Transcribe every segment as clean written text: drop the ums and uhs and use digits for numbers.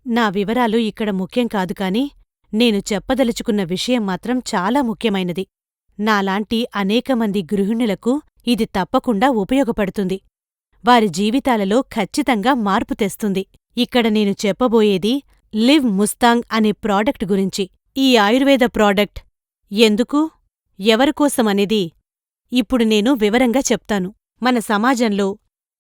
నా వివరాలు ఇక్కడ ముఖ్యం కాదు కాని, నేను చెప్పదలుచుకున్న విషయం మాత్రం చాలా ముఖ్యమైనది. నాలాంటి అనేకమంది గృహిణులకు ఇది తప్పకుండా ఉపయోగపడుతుంది. వారి జీవితాలలో ఖచ్చితంగా మార్పు తెస్తుంది. ఇక్కడ నేను చెప్పబోయేది లివ్ ముస్తాంగ్ అనే ప్రాడక్ట్ గురించి. ఈ ఆయుర్వేద ప్రాడక్ట్ ఎందుకు, ఎవరికోసమనేది ఇప్పుడు నేను వివరంగా చెప్తాను. మన సమాజంలో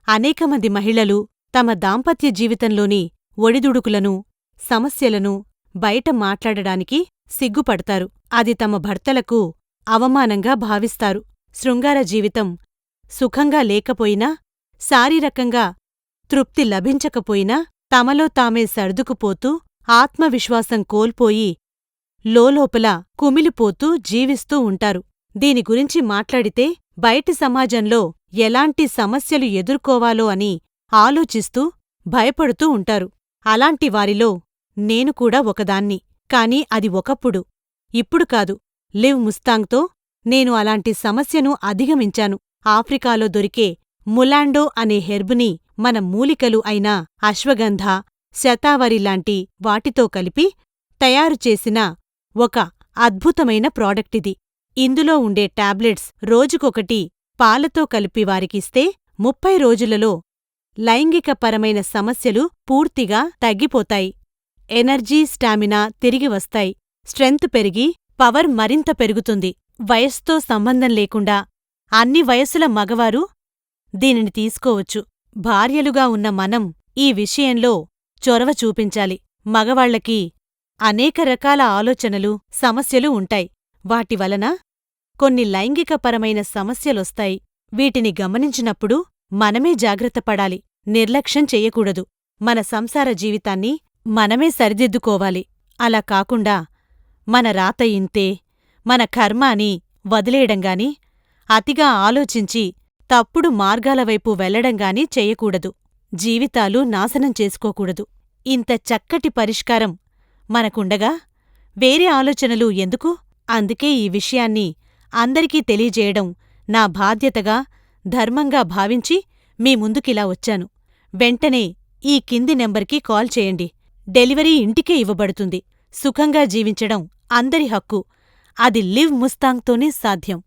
అనేకమంది మహిళలు తమ దాంపత్య జీవితంలోని ఒడిదుడుకులను, సమస్యలను బయట మాట్లాడడానికి సిగ్గుపడతారు. అది తమ భర్తలకు అవమానంగా భావిస్తారు. శృంగార జీవితం సుఖంగా లేకపోయినా, శారీరకంగా తృప్తి లభించకపోయినా తమలో తామే సర్దుకుపోతూ, ఆత్మవిశ్వాసం కోల్పోయి లోలోపల కుమిలిపోతూ జీవిస్తూ ఉంటారు. దీని గురించి మాట్లాడితే బయటి సమాజంలో ఎలాంటి సమస్యలు ఎదుర్కోవాలో అని ఆలోచిస్తూ, భయపడుతూ ఉంటారు. అలాంటి వారిలో నేను కూడా ఒకదాన్ని. కాని అది ఒకప్పుడు, ఇప్పుడు కాదు. లివ్ ముస్తాంగ్తో నేను అలాంటి సమస్యను అధిగమించాను. ఆఫ్రికాలో దొరికే ములాండో అనే హెర్బుని మన మూలికలు అయిన అశ్వగంధ, శతావరి లాంటి వాటితో కలిపి తయారుచేసిన ఒక అద్భుతమైన ప్రాడక్టిది. ఇందులో ఉండే టాబ్లెట్స్ రోజుకొకటి పాలతో కలిపి వారికిస్తే 30 రోజులలో లైంగికపరమైన సమస్యలు పూర్తిగా తగ్గిపోతాయి. ఎనర్జీ, స్టామినా తిరిగి వస్తాయి. స్ట్రెంత్ పెరిగి పవర్ మరింత పెరుగుతుంది. వయస్సుతో సంబంధం లేకుండా అన్ని వయసుల మగవారు దీనిని తీసుకోవచ్చు. భార్యలుగా ఉన్న మనం ఈ విషయంలో చొరవ చూపించాలి. మగవాళ్లకి అనేక రకాల ఆలోచనలు, సమస్యలు ఉంటాయి. వాటివలన కొన్ని లైంగికపరమైన సమస్యలొస్తాయి. వీటిని గమనించినప్పుడు మనమే జాగ్రత్తపడాలి. నిర్లక్ష్యం చెయ్యకూడదు. మన సంసార జీవితాన్ని మనమే సరిదిద్దుకోవాలి. అలా కాకుండా మన రాత ఇంతే, మన కర్మ అని వదిలేయడంగాని, అతిగా ఆలోచించి తప్పుడు మార్గాలవైపు వెళ్లడంగాని చెయ్యకూడదు. జీవితాలు నాశనం చేసుకోకూడదు. ఇంత చక్కటి పరిష్కారం మనకుండగా వేరే ఆలోచనలు ఎందుకు? అందుకే ఈ విషయాన్ని అందరికీ తెలియజేయడం నా బాధ్యతగా, ధర్మంగా భావించి మీ ముందుకిలా వచ్చాను. వెంటనే ఈ కింది నెంబర్కి కాల్ చేయండి. డెలివరీ ఇంటికే ఇవ్వబడుతుంది. సుఖంగా జీవించడం అందరి హక్కు. అది లివ్ ముస్తాంగ్తోనే సాధ్యం.